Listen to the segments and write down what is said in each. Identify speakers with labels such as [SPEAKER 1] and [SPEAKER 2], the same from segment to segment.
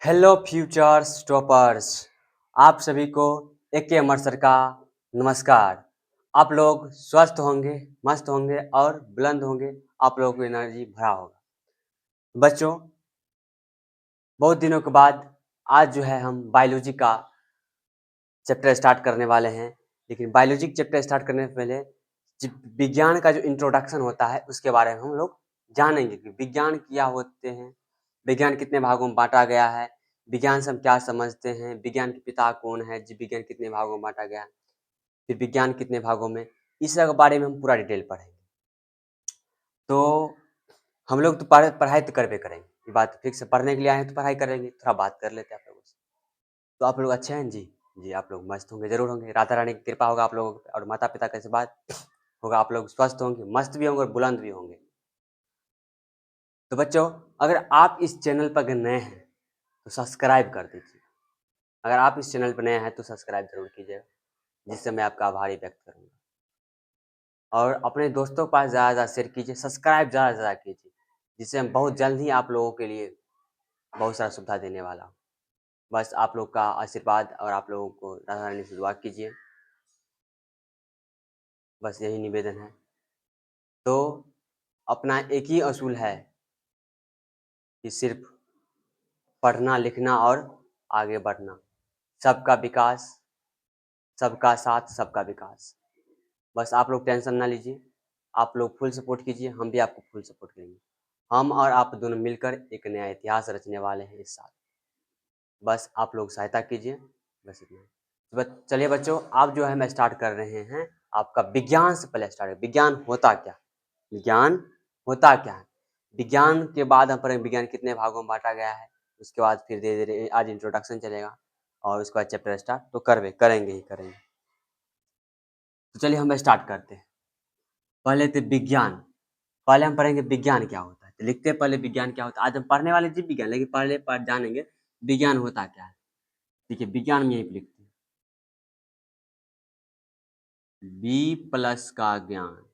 [SPEAKER 1] Hello future stoppers. आप सभी को AK अमर सर का नमस्कार। आप लोग स्वस्थ होंगे, मस्त होंगे और बुलंद होंगे। आप लोगों को एनर्जी भरा होगा। बच्चों, बहुत दिनों के बाद आज जो है हम बायोलॉजी का चैप्टर स्टार्ट करने वाले हैं। लेकिन बायोलॉजी चैप्टर स्टार्ट करने से पहले विज्ञान का जो इंट्रोडक्शन होता है उसके बारे में हम लोग जानेंगे कि विज्ञान क्या होते हैं, विज्ञान कितने भागों में बांटा गया है, विज्ञान से हम क्या समझते हैं, विज्ञान के पिता कौन है, जीव विज्ञान कितने भागों में बांटा गया है, फिर विज्ञान कितने भागों में, इस सब के बारे में हम पूरा डिटेल पढ़ेंगे। तो हम लोग तो पढ़ाई तो करबे करेंगे, ये बात फिक्स है। पढ़ने के लिए आए हैं तो पढ़ाई करेंगे। थोड़ा बात कर लेते हैं आप लोगों से। तो आप लोग अच्छे हैं जी? जी, आप लोग मस्त होंगे, जरूर होंगे। राधा रानी की कृपा होगा आप लोगों पे और माता पिता का आशीर्वाद होगा। आप लोग स्वस्थ होंगे, मस्त भी होंगे और बुलंद भी होंगे। तो बच्चों, अगर आप इस चैनल पर अगर नए हैं तो सब्सक्राइब कर दीजिए। अगर आप इस चैनल पर नए हैं तो सब्सक्राइब जरूर कीजिएगा, जिससे मैं आपका आभारी व्यक्त करूंगा। और अपने दोस्तों के पास ज़्यादा ज़्यादा शेयर कीजिए, सब्सक्राइब ज़्यादा से ज़्यादा कीजिए, जिससे हम बहुत जल्द ही आप लोगों के लिए बहुत सारा सुविधा देने वाला हूँ। बस आप लोग का आशीर्वाद और आप लोगों को राधा रानी से दुआ कीजिए, बस यही निवेदन है। तो अपना एक ही असूल है कि सिर्फ पढ़ना लिखना और आगे बढ़ना। सबका विकास, सबका साथ, सबका विकास। बस आप लोग टेंशन ना लीजिए, आप लोग फुल सपोर्ट कीजिए, हम भी आपको फुल सपोर्ट करेंगे। हम और आप दोनों मिलकर एक नया इतिहास रचने वाले हैं इस साल। बस आप लोग सहायता कीजिए, बस इतना ही। तो चलिए बच्चों, आप जो है मैं स्टार्ट कर रहे हैं आपका विज्ञान से। पहले स्टार्ट, विज्ञान होता क्या, विज्ञान होता क्या है। विज्ञान के बाद हम पढ़ेंगे विज्ञान कितने भागों में बांटा गया है। उसके बाद फिर धीरे धीरे आज इंट्रोडक्शन चलेगा और उसके बाद चैप्टर स्टार्ट तो करेंगे ही करेंगे। तो चलिए हम स्टार्ट करते हैं। पहले तो विज्ञान, पहले हम पढ़ेंगे विज्ञान क्या होता है। तो लिखते हैं पहले विज्ञान क्या होता है। आज हम पढ़ने वाले जीव विज्ञान, लेकिन पहले जानेंगे विज्ञान होता क्या है। ठीक है, विज्ञान में यही पे लिखते हैं, बी प्लस का ज्ञान।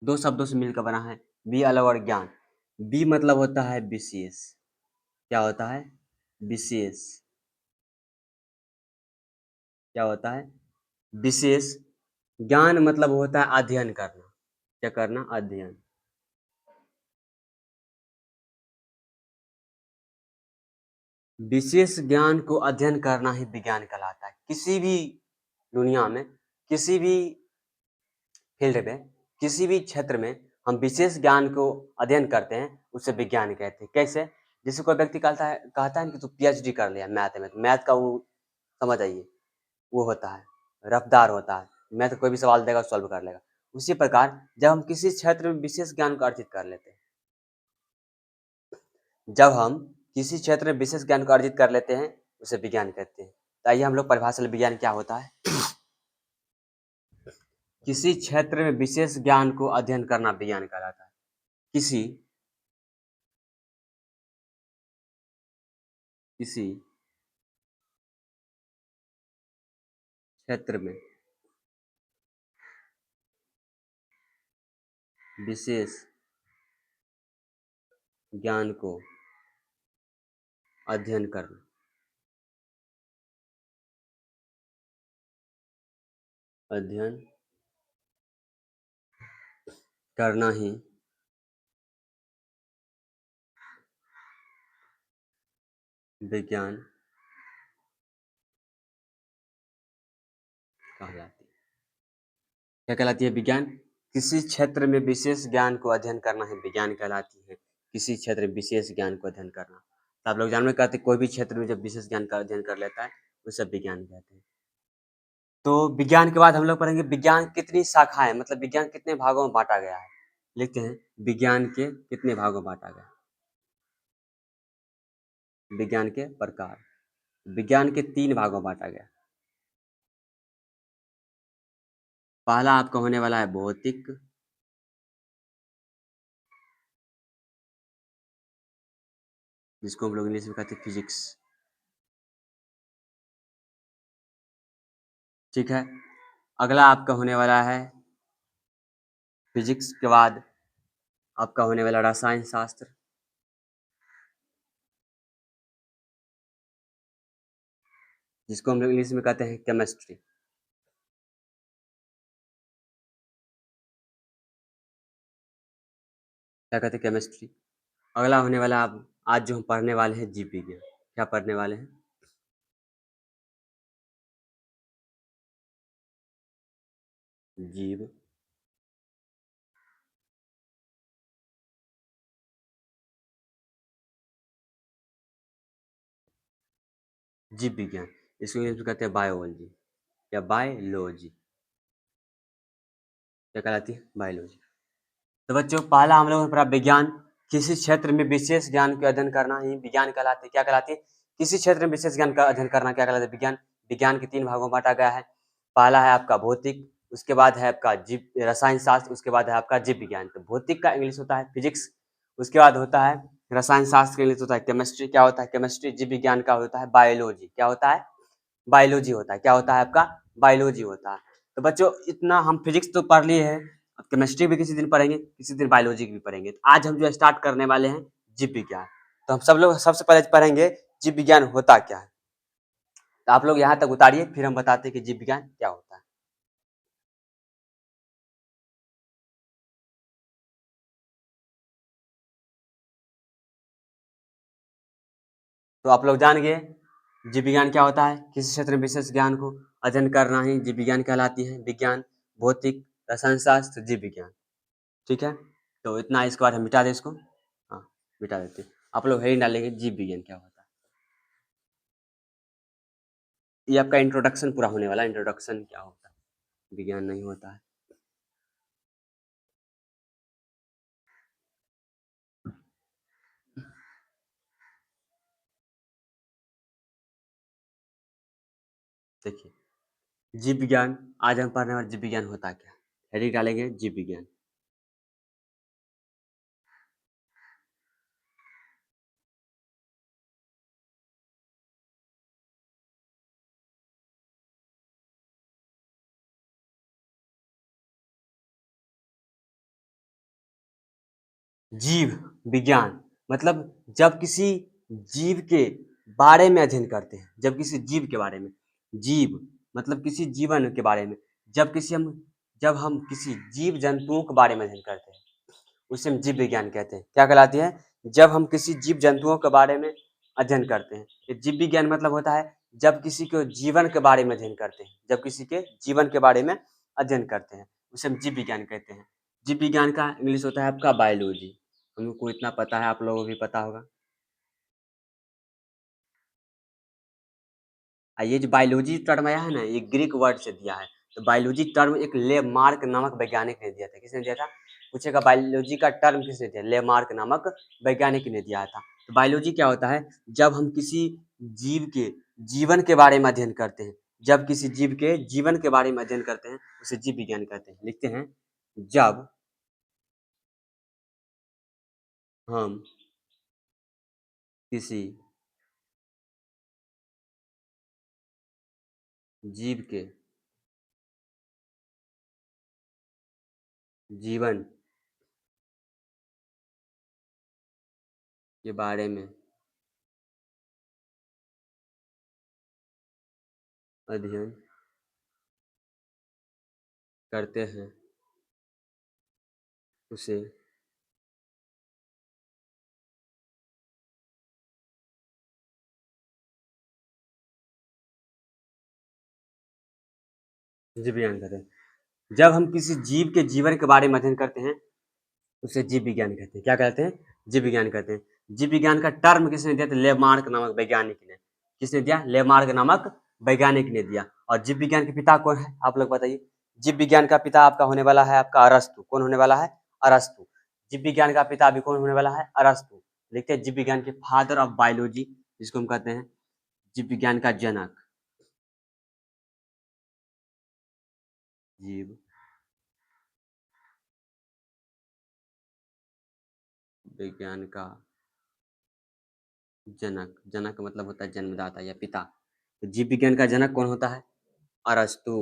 [SPEAKER 1] दो शब्दों से मिलकर बना है, बी अलग और ज्ञान। बी मतलब होता है विशेष। क्या होता है? विशेष। क्या होता है? विशेष। ज्ञान मतलब होता है अध्ययन करना। क्या करना? अध्ययन। विशेष ज्ञान को अध्ययन करना ही विज्ञान कहलाता है। किसी भी दुनिया में, किसी भी फील्ड में, किसी भी क्षेत्र में हम विशेष ज्ञान को अध्ययन करते हैं, उसे विज्ञान कहते हैं। कैसे? जैसे कोई व्यक्ति कहता है कि तू PhD कर लिया मैथ में, तो मैथ का वो समझ आइए वो होता है रफ्तार होता है। मैथ कोई भी सवाल देगा सॉल्व कर लेगा। उसी प्रकार जब हम किसी क्षेत्र में विशेष ज्ञान को अर्जित कर लेते हैं, जब हम किसी क्षेत्र में विशेष ज्ञान को अर्जित कर लेते हैं, उसे विज्ञान कहते हैं। तो आइए हम लोग परिभाषा विज्ञान क्या होता है। किसी क्षेत्र में विशेष ज्ञान को अध्ययन करना विज्ञान कहलाता है। किसी किसी क्षेत्र में विशेष ज्ञान को अध्ययन करना, अध्ययन करना ही विज्ञान कहलाती है। क्या कहलाती है? विज्ञान। किसी क्षेत्र में विशेष ज्ञान को अध्ययन करना ही विज्ञान कहलाती है। किसी क्षेत्र में विशेष ज्ञान को अध्ययन करना, तो आप लोग जानते कहते कोई भी क्षेत्र में जब विशेष ज्ञान का अध्ययन कर लेता है उसे विज्ञान कहते हैं। तो विज्ञान के बाद हम लोग पढ़ेंगे विज्ञान कितनी शाखाएं, मतलब विज्ञान कितने भागों में बांटा गया है। लिखते हैं विज्ञान के कितने भागों में बांटा गया है। विज्ञान के प्रकार, विज्ञान के 3 भागों में बांटा गया। पहला आपका होने वाला है भौतिक, जिसको हम लोग इंग्लिश में कहते हैं फिजिक्स। ठीक है, अगला आपका होने वाला है फिजिक्स के बाद आपका होने वाला रसायन शास्त्र। जिसको हम लोग इंग्लिश में कहते हैं केमिस्ट्री। क्या कहते हैं? केमिस्ट्री। अगला होने वाला आप आज जो हम पढ़ने वाले हैं जीव विज्ञान। क्या पढ़ने वाले हैं? जीव जीव विज्ञान, इसको इंग्लिश में कहते हैं बायोलॉजी या बायोलॉजी। क्या कहलाती है? बायोलॉजी। तो बच्चों पहला हम लोगों ने पढ़ा विज्ञान। किसी क्षेत्र में विशेष ज्ञान के अध्ययन करना ही विज्ञान कहलाती है। क्या कहलाती है? किसी क्षेत्र में विशेष ज्ञान का अध्ययन करना क्या कहलाता है? विज्ञान। विज्ञान के 3 भागों में बाँटा गया है। पहला है आपका भौतिक, उसके बाद है आपका जीव रसायन शास्त्र, उसके बाद है आपका जीव विज्ञान। तो भौतिक का इंग्लिश होता है फिजिक्स, उसके बाद होता है रसायन शास्त्र का इंग्लिश होता है केमिस्ट्री। क्या होता है? केमिस्ट्री। जीव विज्ञान का होता है बायोलॉजी। क्या होता है? बायोलॉजी होता है। क्या होता है आपका? बायोलॉजी होता है। तो बच्चों इतना हम फिजिक्स तो पढ़ लिए हैं, अब केमिस्ट्री भी किसी दिन पढ़ेंगे, किसी दिन बायोलॉजी भी पढ़ेंगे। तो आज हम जो स्टार्ट करने वाले हैं जीव विज्ञान। तो हम सब लोग सबसे पहले पढ़ेंगे जीव विज्ञान होता क्या है। तो आप लोग यहाँ तक उतारिए, फिर हम बताते हैं कि जीव विज्ञान क्या होता है। तो आप लोग जान गए जीव विज्ञान क्या होता है। किसी क्षेत्र में विशेष ज्ञान को अध्ययन करना ही जीव विज्ञान कहलाती है। विज्ञान, भौतिक, रसायन शास्त्र, जीव विज्ञान। ठीक है, तो इतना। इसके बाद हम मिटा दें इसको। हाँ, मिटा देते हैं। आप लोग हेडिंग डालेंगे जीव विज्ञान क्या होता है। ये आपका इंट्रोडक्शन पूरा होने वाला है। इंट्रोडक्शन क्या होता है, विज्ञान नहीं होता है। देखिए जीव विज्ञान, आज हम पढ़ने वाले जीव विज्ञान होता क्या है। हेडिंग डालेंगे जीव विज्ञान। जीव विज्ञान मतलब जब किसी जीव के बारे में अध्ययन करते हैं, जब किसी जीव के बारे में, जीव मतलब किसी जीवन के बारे में, जब हम किसी जीव जंतुओं के बारे में अध्ययन करते हैं, उसे हम जीव विज्ञान कहते हैं। क्या कहलाती है? जब हम किसी जीव जंतुओं के बारे में अध्ययन करते हैं। ये जीव विज्ञान मतलब होता है जब किसी के जीवन के बारे में अध्ययन करते हैं, जब किसी के जीवन के बारे में अध्ययन करते हैं, उसे हम जीव विज्ञान कहते हैं। जीव विज्ञान का इंग्लिश होता है आपका बायोलॉजी। हम लोग को इतना पता है, आप लोगों को भी पता होगा। ये जो बायोलॉजी टर्म आया है ना, ये ग्रीक वर्ड से दिया है। तो बायोलॉजी टर्म एक लेमार्क नामक वैज्ञानिक ने दिया था। किसने दिया था? पूछेगा बायोलॉजी का टर्म किसने दिया? लेमार्क नामक वैज्ञानिक ने दिया था। तो बायोलॉजी क्या होता है? जब हम किसी जीव के जीवन के बारे में अध्ययन करते हैं, जब किसी जीव के जीवन के बारे में अध्ययन करते हैं, उसे जीव विज्ञान कहते हैं। लिखते हैं जब हम किसी जीव के जीवन के बारे में अध्ययन करते हैं, उसे जीव विज्ञान कहते हैं। जब हम किसी जीव के जीवन के बारे में अध्ययन करते हैं, उसे जीव विज्ञान कहते हैं। क्या कहते हैं? जीव विज्ञान कहते हैं। जीव विज्ञान का टर्म किसने दिया? तो लेमार्क नामक वैज्ञानिक ने। किसने दिया? लेमार्क नामक वैज्ञानिक ने दिया। और जीव विज्ञान के पिता कौन है, आप लोग बताइए। जीव विज्ञान का पिता आपका होने वाला है आपका अरस्तु। कौन होने वाला है? अरस्तु। जीव विज्ञान का पिता अभी कौन होने वाला है? अरस्तु। देखते हैं जीव विज्ञान के फादर ऑफ बायोलॉजी, जिसको हम कहते हैं जीव विज्ञान का जनक। जीव विज्ञान का जनक। जनक का मतलब होता है जन्मदाता या पिता। तो जीव विज्ञान का जनक कौन होता है? अरस्तु।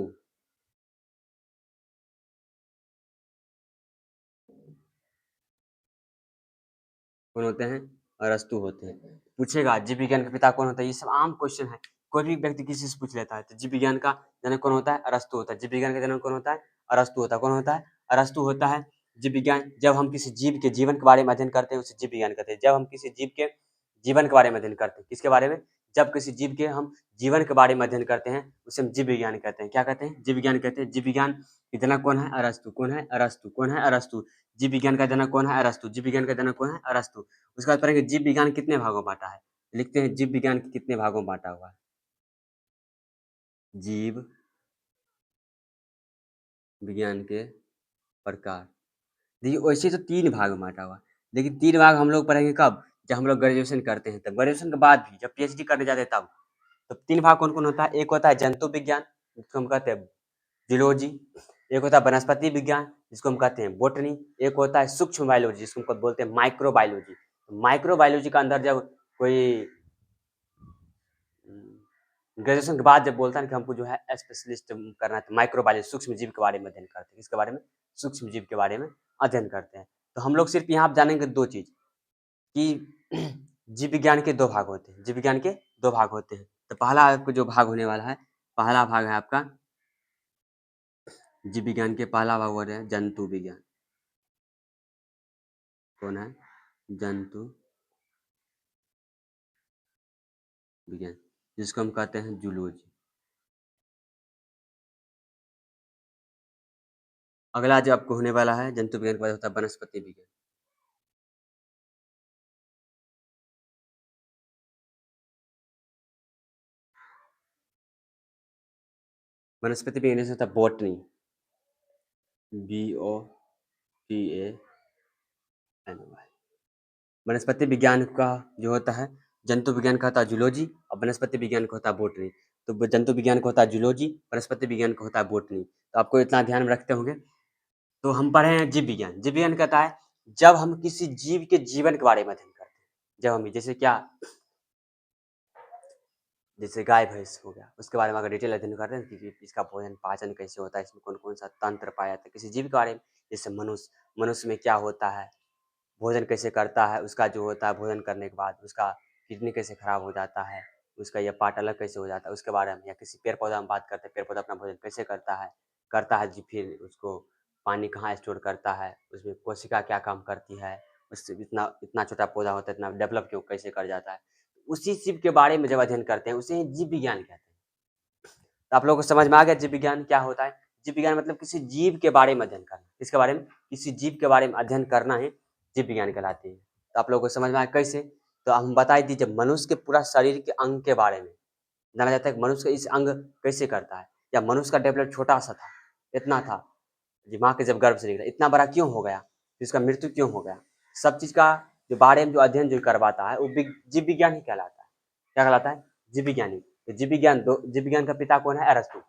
[SPEAKER 1] कौन होते हैं? अरस्तु होते हैं। पूछेगा जीव विज्ञान के पिता कौन होता है, ये सब आम क्वेश्चन है। कोई भी व्यक्ति किसी से पूछ लेता है तो जीव विज्ञान का जनक कौन होता है? अरस्तु होता है। जीव विज्ञान का जनक कौन होता है? अरस्तु होता है। कौन होता है? अरस्तु होता है। जीव विज्ञान, जब हम किसी जीव के जीवन के बारे में अध्ययन करते हैं उसे जीव विज्ञान कहते हैं। जब हम किसी जीव के जीवन के बारे में अध्ययन करते हैं, किसके बारे में? जब किसी जीव के हम जीवन के बारे में अध्ययन करते हैं उसे हम जीव विज्ञान कहते हैं। क्या कहते हैं? जीव विज्ञान कहते हैं। जीव विज्ञान के जनक कौन है? अरस्तु। कौन है? अरस्तु। कौन है? अरस्तु। जीव विज्ञान का जनक कौन है? अरस्तु। जीव विज्ञान का जनक कौन है? अरस्तु। उसके बाद पढ़ेंगे जीव विज्ञान कितने भागों में बांटा है। लिखते हैं जीव विज्ञान कितने भागों में बांटा हुआ है। जीव विज्ञान के प्रकार। देखिए वैसे तो 3 भाग में बाँटा हुआ है, लेकिन 3 भाग हम लोग पढ़ेंगे कब? जब हम लोग ग्रेजुएशन करते हैं तब। ग्रेजुएशन के बाद भी जब पीएचडी करने जाते हैं तब। तो 3 भाग कौन-कौन होता है? एक होता है जंतु विज्ञान, जिसको हम कहते हैं ज़ूलॉजी। एक होता है वनस्पति विज्ञान, जिसको हम कहते हैं बॉटनी। एक होता है सूक्ष्म बायोलॉजी, जिसको हम बोलते हैं माइक्रो बायोलॉजी। माइक्रो बायोलॉजी के अंदर जब कोई ग्रेजुएशन के बाद जब बोलता है ना कि हमको जो है स्पेशलिस्ट करना है, तो माइक्रो बायोलॉजी सूक्ष्म जीव के बारे में अध्ययन करते हैं। किसके बारे में? सूक्ष्म जीव के बारे में अध्ययन करते हैं। तो हम लोग सिर्फ यहाँ जानेंगे 2 चीज़ कि जीव विज्ञान के 2 भाग होते हैं। जीव विज्ञान के 2 भाग होते हैं। तो पहला आपको जो भाग होने वाला है, पहला भाग है आपका जीव विज्ञान के पहला भाग हो रहा है जंतु विज्ञान। कौन है? जंतु विज्ञान, जिसको हम कहते हैं जूलॉजी। अगला जो आपको होने वाला है जंतु विज्ञान के बाद होता है वनस्पति विज्ञान। वनस्पति विज्ञान से होता है बॉटनी, BOTANY। वनस्पति विज्ञान का जो होता है, जंतु विज्ञान का होता है जूलॉजी और वनस्पति विज्ञान का होता है बॉटनी। तो जंतु विज्ञान का होता है जूलॉजी, वनस्पति विज्ञान का होता है बॉटनी। तो आपको इतना ध्यान में रखते होंगे। तो हम पढ़े हैं जीव विज्ञान। जीव विज्ञान कहता है जब हम किसी जीव के जीवन के बारे में अध्ययन करते हैं। जब हम जैसे क्या, जैसे गाय भैंस हो गया, उसके बारे में अगर डिटेल अध्ययन करते हैं कि इसका भोजन पाचन कैसे होता है, इसमें कौन कौन सा तंत्र पाया जाता है। किसी जीव के बारे में, जैसे मनुष्य, मनुष्य में क्या होता है, भोजन कैसे करता है, उसका जो होता है भोजन करने के बाद उसका किडनी कैसे खराब हो जाता है, उसका यह पार्ट अलग कैसे हो जाता है, उसके बारे में। या किसी पेड़ पौधा में बात करते हैं, पेड़ पौधा अपना भोजन कैसे करता है जी, फिर उसको पानी कहाँ स्टोर करता है, उसमें कोशिका क्या काम करती है, उससे इतना इतना छोटा पौधा होता है, इतना डेवलप क्यों कैसे कर जाता है। उसी जीव के बारे में जब अध्ययन करते हैं उसे जीव विज्ञान कहते हैं। तो आप लोगों को समझ में आ गया जीव विज्ञान क्या होता है? जीव विज्ञान मतलब किसी जीव के बारे में अध्ययन करना। किसके बारे में? किसी जीव के बारे में अध्ययन करना ही जीव विज्ञान कहलाती है। तो आप लोगों को समझ में आया कैसे? तो हम बता ही दीजिए मनुष्य के पूरा शरीर के अंग के बारे में जाना जाता है कि मनुष्य का इस अंग कैसे करता है, या मनुष्य का डेवलप छोटा सा था, इतना था, माँ के जब गर्भ से निकला इतना बड़ा क्यों हो गया, फिर इसका मृत्यु क्यों हो गया, सब चीज का जो बारे में जो अध्ययन जो करवाता है वो जीव विज्ञान ही कहलाता है। क्या कहलाता है? जीव विज्ञानी। तो जीव विज्ञान का पिता कौन है? अरस्तु।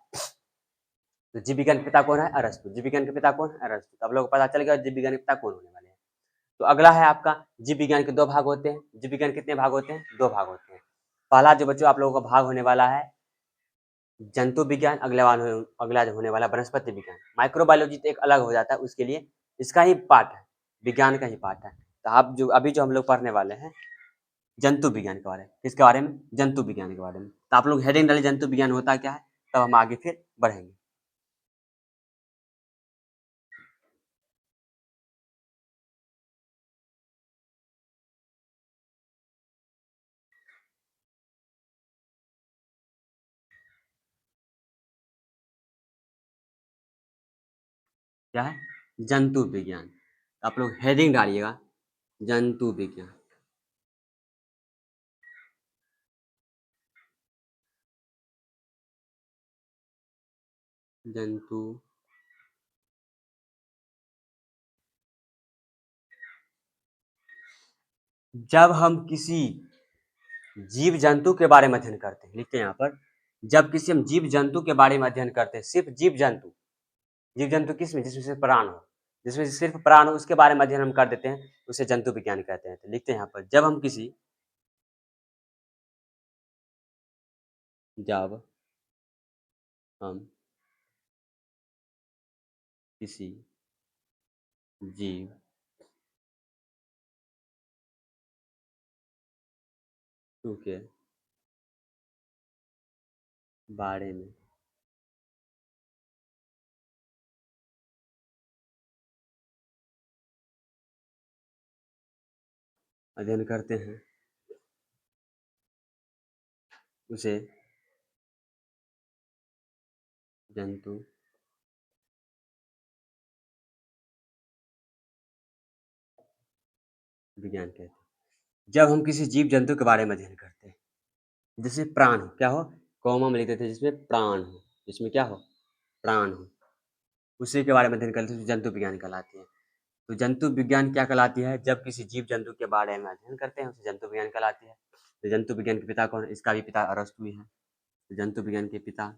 [SPEAKER 1] तो जीव विज्ञान के पिता कौन है? अरस्तु। जीव विज्ञान के पिता कौन है? अरस्तु। तो आप लोगों को पता चल गया जीव विज्ञान के पिता कौन होने वाले हैं। तो अगला है आपका जीव विज्ञान के 2 भाग होते हैं। जीव विज्ञान कितने भाग होते हैं? 2 भाग होते हैं। पहला जो बच्चों आप लोगों का भाग होने वाला है जंतु विज्ञान, अगला जो होने वाला है वनस्पति विज्ञान। माइक्रो बायोलॉजी तो एक अलग हो जाता है, उसके लिए इसका ही पार्ट है, विज्ञान का ही पार्ट है। तो आप जो अभी जो हम लोग पढ़ने वाले हैं जंतु विज्ञान के बारे में। किसके बारे में? जंतु विज्ञान के बारे में। तो आप लोग हेडिंग डालिए जंतु विज्ञान होता क्या है, तब हम आगे फिर बढ़ेंगे। क्या है? जंतु विज्ञान। आप लोग हेडिंग डालिएगा जंतु विज्ञान। जंतु जब हम किसी जीव जंतु के बारे में अध्ययन करते हैं, लिखते हैं यहाँ पर, जब किसी हम जीव जंतु के बारे में अध्ययन करते हैं, सिर्फ जीव जंतु, जीव जंतु किसमें? जिसमें सिर्फ प्राण हो, जिसमें सिर्फ प्राण हो उसके बारे में अध्ययन हम कर देते हैं, उसे जंतु विज्ञान कहते हैं। तो लिखते हैं यहाँ पर जब हम किसी जीव के बारे में अध्ययन करते हैं उसे जंतु विज्ञान कहते हैं। जब हम किसी जीव जंतु के बारे में अध्ययन करते हैं, जैसे प्राण हो, क्या हो, कॉमा में लिख देते हैं जिसमें प्राण हो, जिसमें क्या हो, प्राण हो, उसी के बारे में अध्ययन करते हैं, जंतु विज्ञान कहलाती है। तो जंतु विज्ञान क्या कहलाती है, जब किसी जीव जंतु के बारे में अध्ययन करते हैं उसे जंतु विज्ञान कहलाती है। तो जंतु विज्ञान के पिता कौन है, इसका भी पिता अरस्तु ही है। तो जंतु विज्ञान के पिता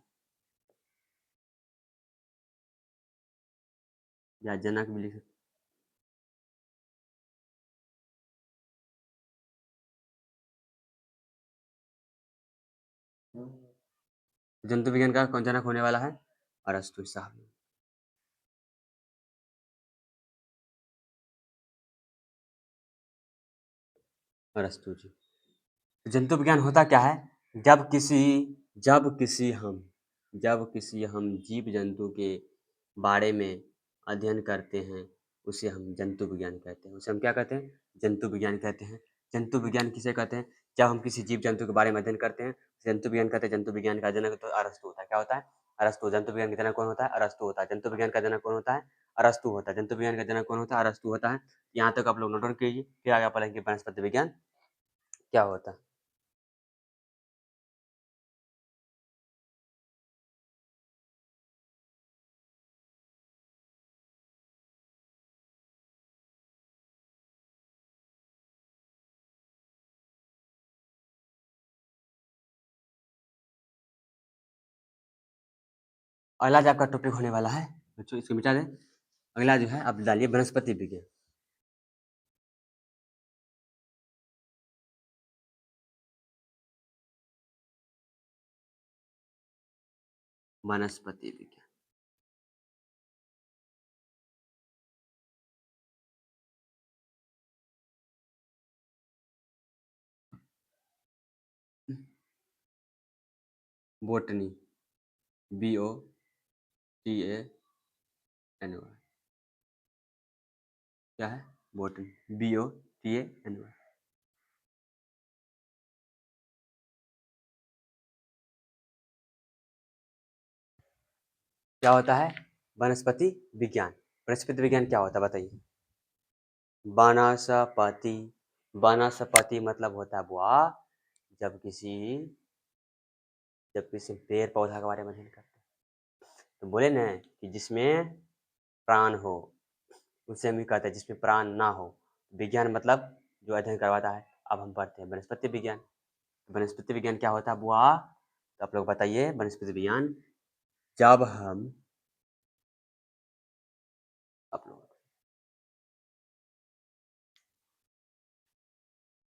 [SPEAKER 1] या जनक भी लिख सकते हैं। जंतु विज्ञान का कौन जनक होने वाला है, अरस्तु साहब। अरस्तु जी। तो जंतु विज्ञान होता क्या है, जब किसी जब किसी हम जब किसी हम जीव जंतु के बारे में अध्ययन करते हैं उसे हम जंतु विज्ञान कहते हैं। उसे हम क्या कहते हैं, जंतु विज्ञान कहते हैं। जंतु विज्ञान किसे कहते हैं, जब हम किसी जीव जंतु के बारे में अध्ययन करते हैं जंतु विज्ञान कहते हैं। जंतु विज्ञान का जनक तो अरस्तु होता है। क्या होता है, अरस्तु। जंतु विज्ञान का जनक कौन होता है, अरस्तु होता है। जंतु विज्ञान का जनक कौन होता है, अरस्तु होता है। जंतु विज्ञान का जनक कौन होता है, अरस्तु होता है। यहाँ तक आप लोग नोट डाउन कीजिए, फिर आगे पढ़ेंगे वनस्पति विज्ञान क्या होता है। अगला जो आपका टॉपिक होने वाला है बच्चों, इसको मिटा दें। अगला जो है आप डालिए वनस्पति विज्ञान। वनस्पति विज्ञान। Botany, BOTANY। क्या है, बोटनी, BOTANY। क्या होता है, वनस्पति विज्ञान। वनस्पति विज्ञान क्या होता है बताइए। वनस्पति, वनस्पति मतलब होता है बुआ, जब किसी जब किसी पेड़ पौधा के बारे में अध्ययन करते हैं तो बोले ना कि जिसमें प्राण हो उसे हम भी कहते हैं, जिसमें प्राण ना हो। विज्ञान मतलब जो अध्ययन करवाता है। अब हम पढ़ते हैं वनस्पति विज्ञान। वनस्पति विज्ञान क्या होता है बुआ, तो आप लोग बताइए। वनस्पति विज्ञान, जब हम